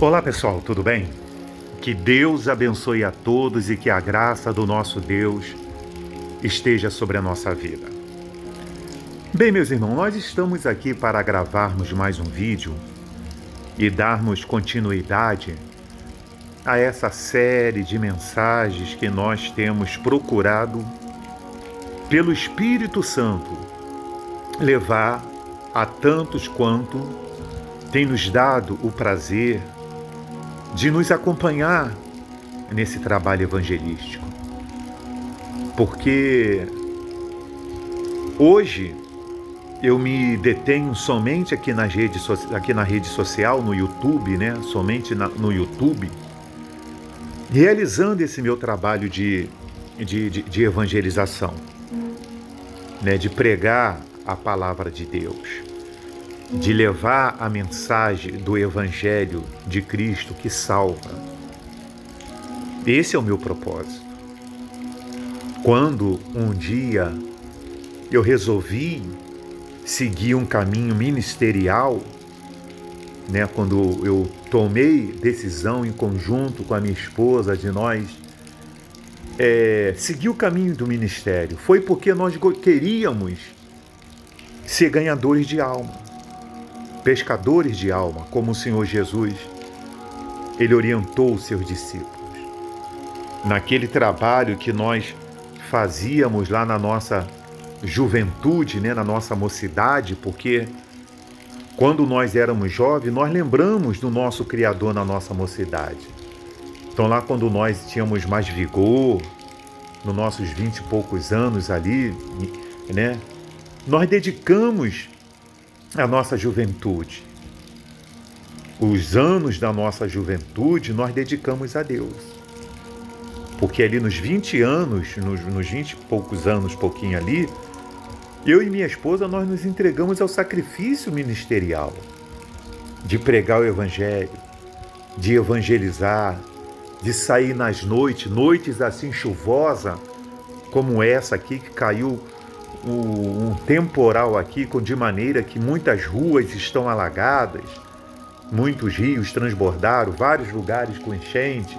Olá pessoal, tudo bem? Que Deus abençoe a todos e que a graça do nosso Deus esteja sobre a nossa vida. Bem, meus irmãos, nós estamos aqui para gravarmos mais um vídeo e darmos continuidade a essa série de mensagens que nós temos procurado, pelo Espírito Santo, levar a tantos quanto tem nos dado o prazer de nos acompanhar nesse trabalho evangelístico. Porque hoje eu me detenho somente aqui na rede social, no YouTube, né? Somente no YouTube, realizando esse meu trabalho de evangelização, né? De pregar a palavra de Deus, de levar a mensagem do Evangelho de Cristo que salva. Esse é o meu propósito. Quando um dia eu resolvi seguir um caminho ministerial, né, quando eu tomei decisão em conjunto com a minha esposa de nós seguir o caminho do ministério, foi porque nós queríamos ser ganhadores de alma, pescadores de alma, como o Senhor Jesus, Ele orientou os seus discípulos. Naquele trabalho que nós fazíamos lá na nossa juventude, né, na nossa mocidade, porque quando nós éramos jovens, nós lembramos do nosso Criador na nossa mocidade. Então lá quando nós tínhamos mais vigor, nos nossos 20 e poucos anos ali, né, nós dedicamos a nossa juventude. Os anos da nossa juventude nós dedicamos a Deus. Porque ali nos 20 anos, nos 20 e poucos anos, pouquinho ali, eu e minha esposa, nós nos entregamos ao sacrifício ministerial, de pregar o Evangelho, de evangelizar, de sair nas noites assim chuvosa, como essa aqui, que caiu um temporal aqui, de maneira que muitas ruas estão alagadas, muitos rios transbordaram, vários lugares com enchentes.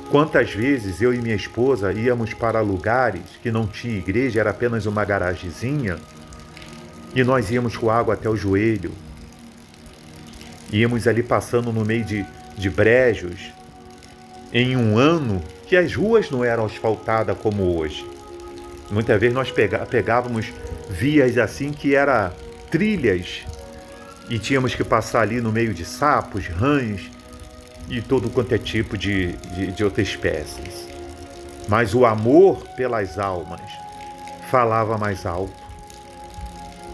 Quantas vezes eu e minha esposa íamos para lugares que não tinha igreja, era apenas uma garagezinha, e nós íamos com água até o joelho. Íamos ali passando no meio de brejos, em um ano que as ruas não eram asfaltadas como hoje. Muitas vezes nós pegávamos vias assim que eram trilhas e tínhamos que passar ali no meio de sapos, rãs e todo quanto é tipo de outras espécies. Mas o amor pelas almas falava mais alto.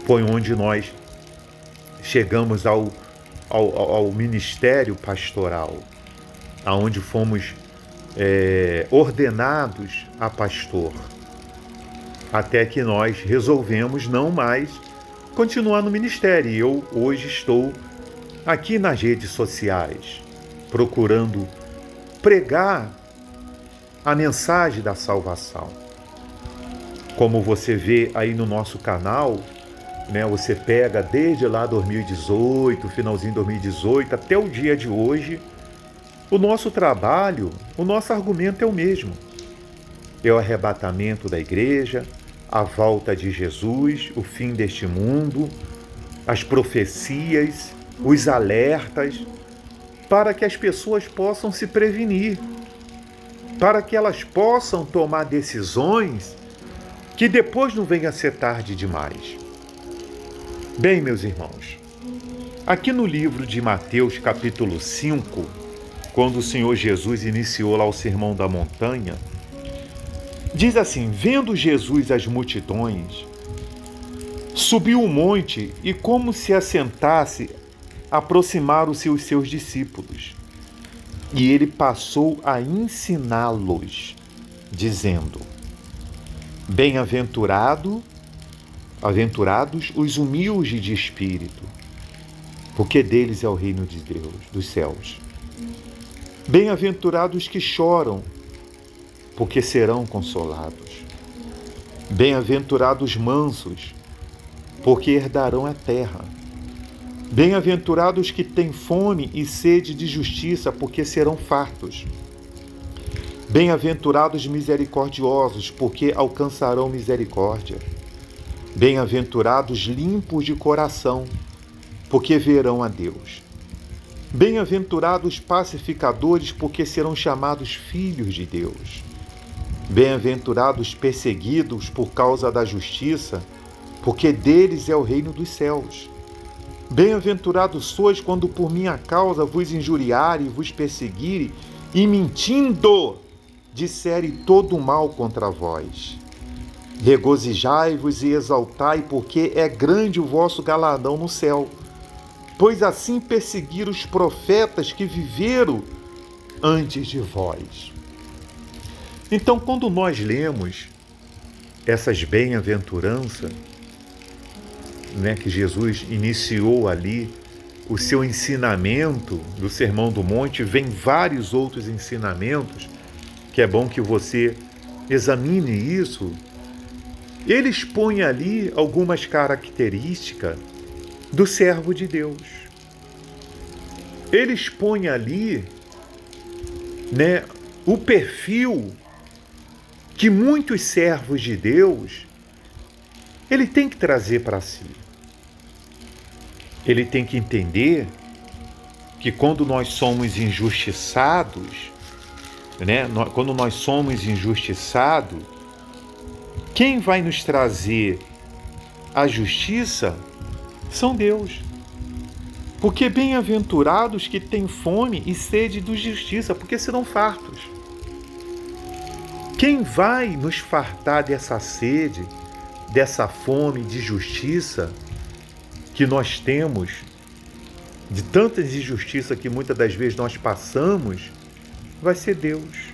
Foi onde nós chegamos ao ministério pastoral, aonde fomos ordenados a pastor, até que nós resolvemos não mais continuar no ministério. E eu hoje estou aqui nas redes sociais, procurando pregar a mensagem da salvação. Como você vê aí no nosso canal, né, você pega desde lá 2018, finalzinho de 2018, até o dia de hoje, o nosso trabalho, o nosso argumento é o mesmo. É o arrebatamento da igreja, a volta de Jesus, o fim deste mundo, as profecias, os alertas, para que as pessoas possam se prevenir, para que elas possam tomar decisões que depois não venha a ser tarde demais. Bem, meus irmãos, aqui no livro de Mateus, capítulo 5, quando o Senhor Jesus iniciou lá o Sermão da Montanha, diz assim: vendo Jesus as multidões, subiu o monte e, como se assentasse, aproximaram-se os seus discípulos. E ele passou a ensiná-los, dizendo: bem-aventurados os humildes de espírito, porque deles é o reino de Deus, dos céus. Bem-aventurados que choram, porque serão consolados. Bem-aventurados mansos, porque herdarão a terra. Bem-aventurados que têm fome e sede de justiça, porque serão fartos. Bem-aventurados misericordiosos, porque alcançarão misericórdia. Bem-aventurados limpos de coração, porque verão a Deus. Bem-aventurados pacificadores, porque serão chamados filhos de Deus. Bem-aventurados perseguidos por causa da justiça, porque deles é o reino dos céus. Bem-aventurados sois quando por minha causa vos injuriarem e vos perseguirem, e mentindo disserem todo mal contra vós. Regozijai-vos e exaltai, porque é grande o vosso galardão no céu. Pois assim perseguiram os profetas que viveram antes de vós. Então, quando nós lemos essas bem-aventuranças, que Jesus iniciou ali o seu ensinamento do Sermão do Monte, vem vários outros ensinamentos, que é bom que você examine isso. Ele expõe ali algumas características do servo de Deus. Ele expõe ali, o perfil que muitos servos de Deus ele tem que trazer para si. Ele tem que entender que quando nós somos injustiçados, quando nós somos injustiçados, quem vai nos trazer a justiça são Deus. Porque bem-aventurados que têm fome e sede de justiça, porque serão fartos. Quem vai nos fartar dessa sede, dessa fome de justiça que nós temos, de tantas injustiças que muitas das vezes nós passamos, vai ser Deus.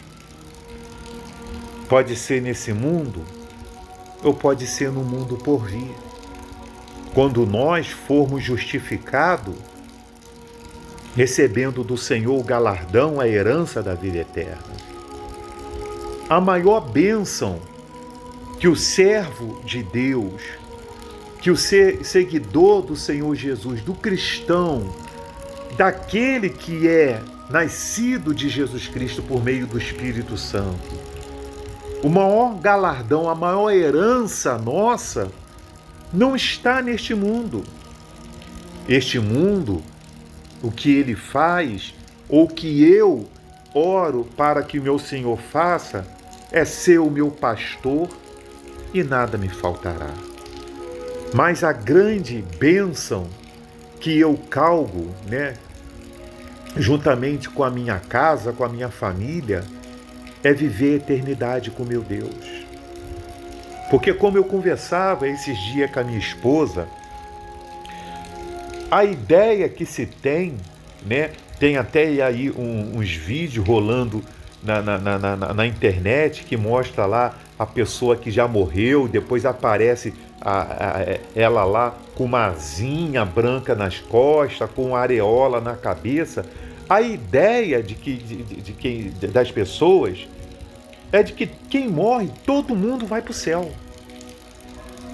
Pode ser nesse mundo, ou pode ser no mundo por vir. Quando nós formos justificados, recebendo do Senhor o galardão, a herança da vida eterna. A maior bênção que o servo de Deus, que o seguidor do Senhor Jesus, do cristão, daquele que é nascido de Jesus Cristo por meio do Espírito Santo, o maior galardão, a maior herança nossa, não está neste mundo. Este mundo, o que ele faz, ou que eu oro para que o meu Senhor faça, é ser o meu pastor e nada me faltará. Mas a grande bênção que eu calgo, juntamente com a minha casa, com a minha família, é viver a eternidade com meu Deus. Porque como eu conversava esses dias com a minha esposa, a ideia que se tem, tem até aí uns vídeos rolando na internet que mostra lá a pessoa que já morreu, depois aparece ela lá com uma asinha branca nas costas, com uma areola na cabeça. A ideia das pessoas é de que quem morre, todo mundo vai para o céu.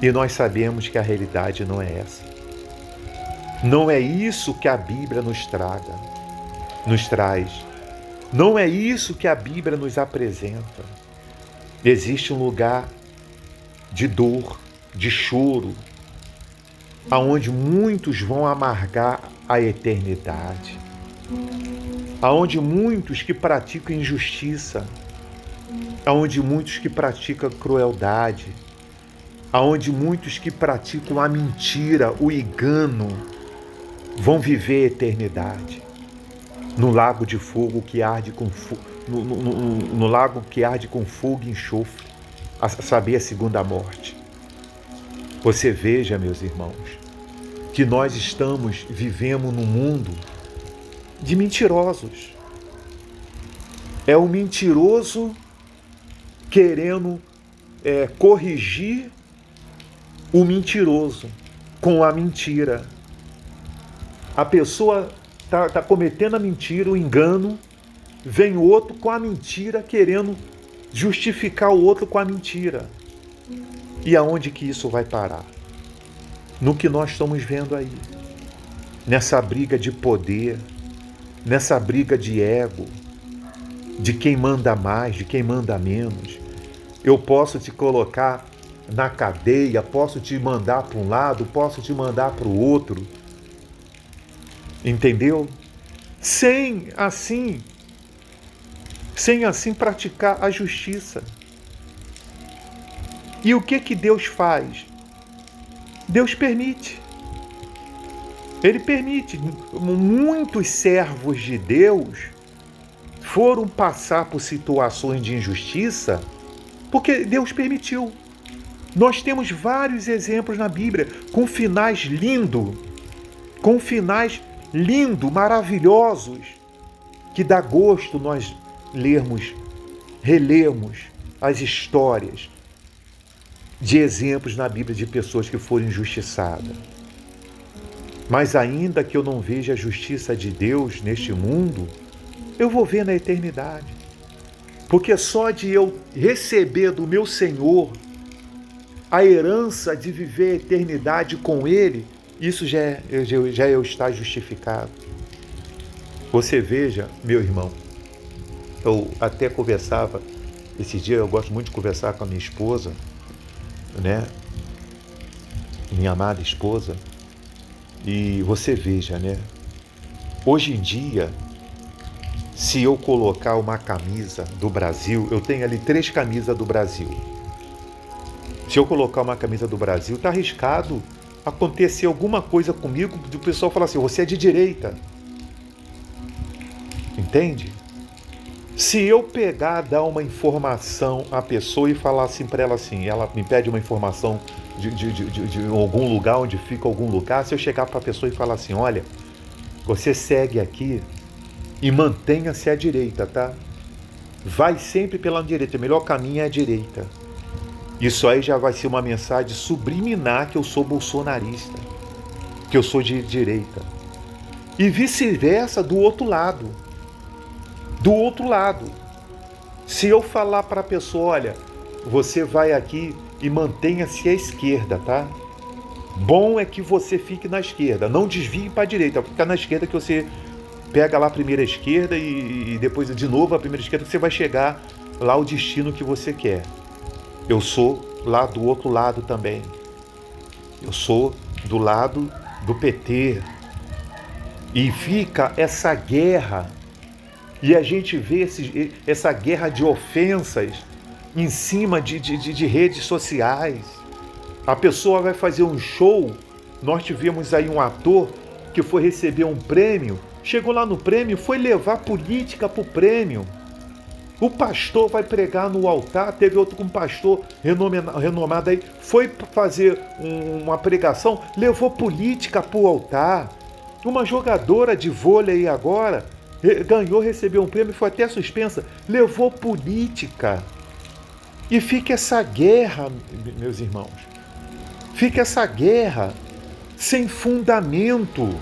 E nós sabemos que a realidade não é essa. Não é isso que a Bíblia nos traz. Não é isso que a Bíblia nos apresenta. Existe um lugar de dor, de choro, aonde muitos vão amargar a eternidade, aonde muitos que praticam injustiça, aonde muitos que praticam crueldade, aonde muitos que praticam a mentira, o engano, vão viver a eternidade no lago de fogo que arde com no lago que arde com fogo e enxofre, a saber, a segunda morte. Você veja, meus irmãos, que nós vivemos num mundo de mentirosos. É o mentiroso querendo corrigir o mentiroso com a mentira. A pessoa está cometendo a mentira, o engano, vem outro com a mentira querendo justificar o outro com a mentira. E aonde que isso vai parar? No que nós estamos vendo aí. nessa briga de poder, nessa briga de ego, de quem manda mais, de quem manda menos. Eu posso te colocar na cadeia, posso te mandar para um lado, posso te mandar para o outro. Entendeu? Sem assim praticar a justiça. E o que Deus faz? Deus permite. Ele permite. Muitos servos de Deus foram passar por situações de injustiça porque Deus permitiu. Nós temos vários exemplos na Bíblia com finais lindos, maravilhosos, que dá gosto nós relermos as histórias de exemplos na Bíblia de pessoas que foram injustiçadas. Mas ainda que eu não veja a justiça de Deus neste mundo, eu vou ver na eternidade. Porque só de eu receber do meu Senhor a herança de viver a eternidade com Ele, isso já eu estar justificado. Você veja, meu irmão, eu até conversava, esse dia eu gosto muito de conversar com a minha esposa, né? Minha amada esposa, e você veja, né? Hoje em dia, se eu colocar uma camisa do Brasil, eu tenho ali 3 camisas do Brasil. Se eu colocar uma camisa do Brasil, está arriscado acontecer alguma coisa comigo, do pessoal falar assim, você é de direita. Entende? Se eu pegar, dar uma informação à pessoa e falar assim para ela assim, ela me pede uma informação de algum lugar, onde fica algum lugar, se eu chegar para a pessoa e falar assim, olha, você segue aqui e mantenha-se à direita, tá? Vai sempre pela direita, o melhor caminho é a direita. Isso aí já vai ser uma mensagem subliminar que eu sou bolsonarista, que eu sou de direita. E vice-versa do outro lado. Do outro lado. Se eu falar para a pessoa, olha, você vai aqui e mantenha-se à esquerda, tá? Bom é que você fique na esquerda, não desvie para a direita, fica na esquerda que você pega lá a primeira esquerda e depois de novo a primeira esquerda, que você vai chegar lá ao destino que você quer. Eu sou lá do outro lado também. Eu sou do lado do PT. E fica essa guerra. E a gente vê essa guerra de ofensas em cima de redes sociais. A pessoa vai fazer um show. Nós tivemos aí um ator que foi receber um prêmio. Chegou lá no prêmio, foi levar política para o prêmio. O pastor vai pregar no altar, teve um pastor renomado aí, foi fazer uma pregação, levou política para o altar. Uma jogadora de vôlei agora, ganhou, recebeu um prêmio, foi até suspensa, levou política. E fica essa guerra, meus irmãos, fica essa guerra sem fundamento.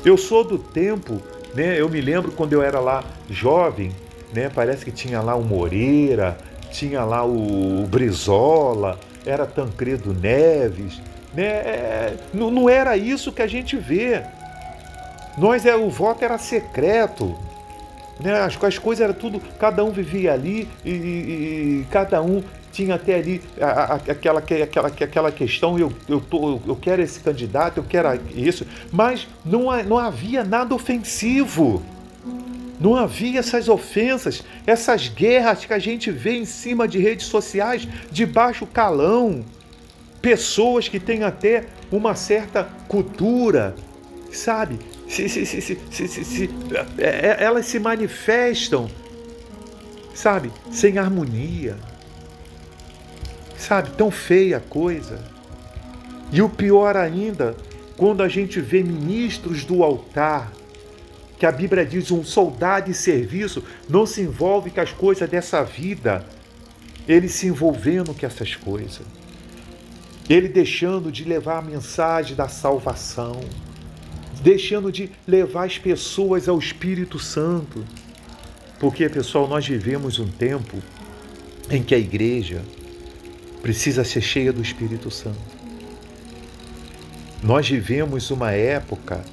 Eu sou do tempo, né? Eu me lembro quando eu era lá jovem, né? Parece que tinha lá o Moreira, tinha lá o Brizola, era Tancredo Neves, né? Não era isso que a gente vê. O voto era secreto, né? As coisas eram tudo, cada um vivia ali e cada um tinha até ali aquela questão, eu quero esse candidato, eu quero isso, mas não havia nada ofensivo, não havia essas ofensas, essas guerras que a gente vê em cima de redes sociais, de baixo calão, pessoas que têm até uma certa cultura, sabe? Elas se manifestam, sabe? Sem harmonia. Sabe, tão feia a coisa. E o pior ainda, quando a gente vê ministros do altar, que a Bíblia diz, um soldado em serviço não se envolve com as coisas dessa vida, ele se envolvendo com essas coisas. Ele deixando de levar a mensagem da salvação, deixando de levar as pessoas ao Espírito Santo. Porque, pessoal, nós vivemos um tempo em que a igreja precisa ser cheia do Espírito Santo. Nós vivemos uma época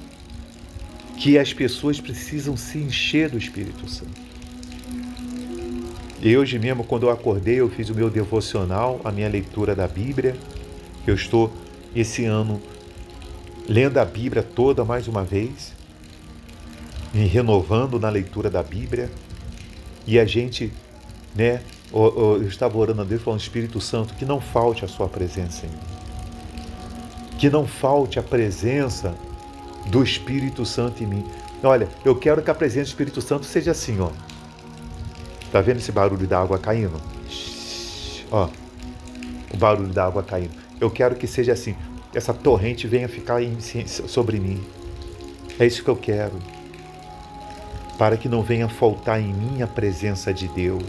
que as pessoas precisam se encher do Espírito Santo. E hoje mesmo, quando eu acordei, eu fiz o meu devocional, a minha leitura da Bíblia. Eu estou, esse ano, lendo a Bíblia toda mais uma vez, me renovando na leitura da Bíblia. E a gente, eu estava orando a Deus, falando, Espírito Santo, que não falte a sua presença em mim. Que não falte a presença do Espírito Santo em mim. Olha, eu quero que a presença do Espírito Santo seja assim, ó. Tá vendo esse barulho da água caindo? Ó, o barulho da água caindo. Eu quero que seja assim. Essa torrente venha ficar sobre mim. É isso que eu quero. Para que não venha faltar em mim a presença de Deus.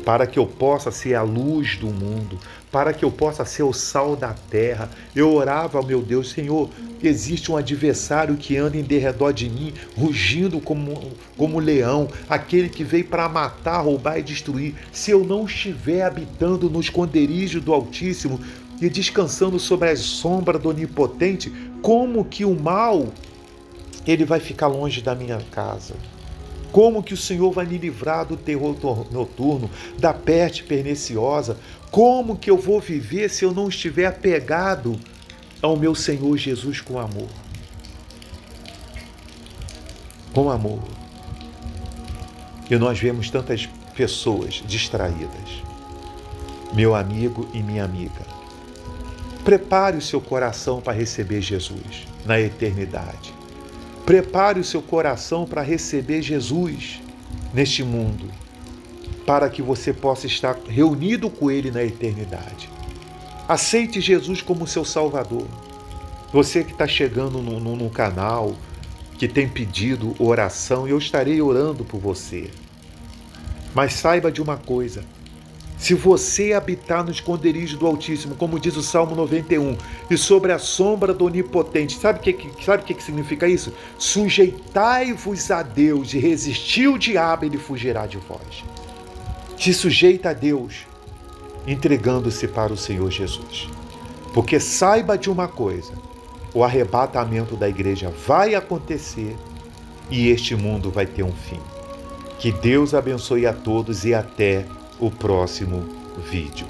Para que eu possa ser a luz do mundo. Para que eu possa ser o sal da terra. Eu orava ao meu Deus, Senhor, existe um adversário que anda em derredor de mim, rugindo como leão, aquele que veio para matar, roubar e destruir. Se eu não estiver habitando no esconderijo do Altíssimo e descansando sobre a sombra do Onipotente, como que o mal ele vai ficar longe da minha casa? Como que o Senhor vai me livrar do terror noturno, da peste perniciosa? Como que eu vou viver se eu não estiver apegado ao meu Senhor Jesus com amor? Com amor. E nós vemos tantas pessoas distraídas. Meu amigo e minha amiga, prepare o seu coração para receber Jesus na eternidade. Prepare o seu coração para receber Jesus neste mundo, para que você possa estar reunido com Ele na eternidade. Aceite Jesus como seu Salvador. Você que está chegando no canal, que tem pedido oração, eu estarei orando por você. Mas saiba de uma coisa, se você habitar no esconderijo do Altíssimo, como diz o Salmo 91, e sobre a sombra do Onipotente, sabe o que significa isso? Sujeitai-vos a Deus e resistir o diabo, ele fugirá de vós. Se sujeita a Deus, entregando-se para o Senhor Jesus. Porque saiba de uma coisa, o arrebatamento da igreja vai acontecer e este mundo vai ter um fim. Que Deus abençoe a todos e até o próximo vídeo.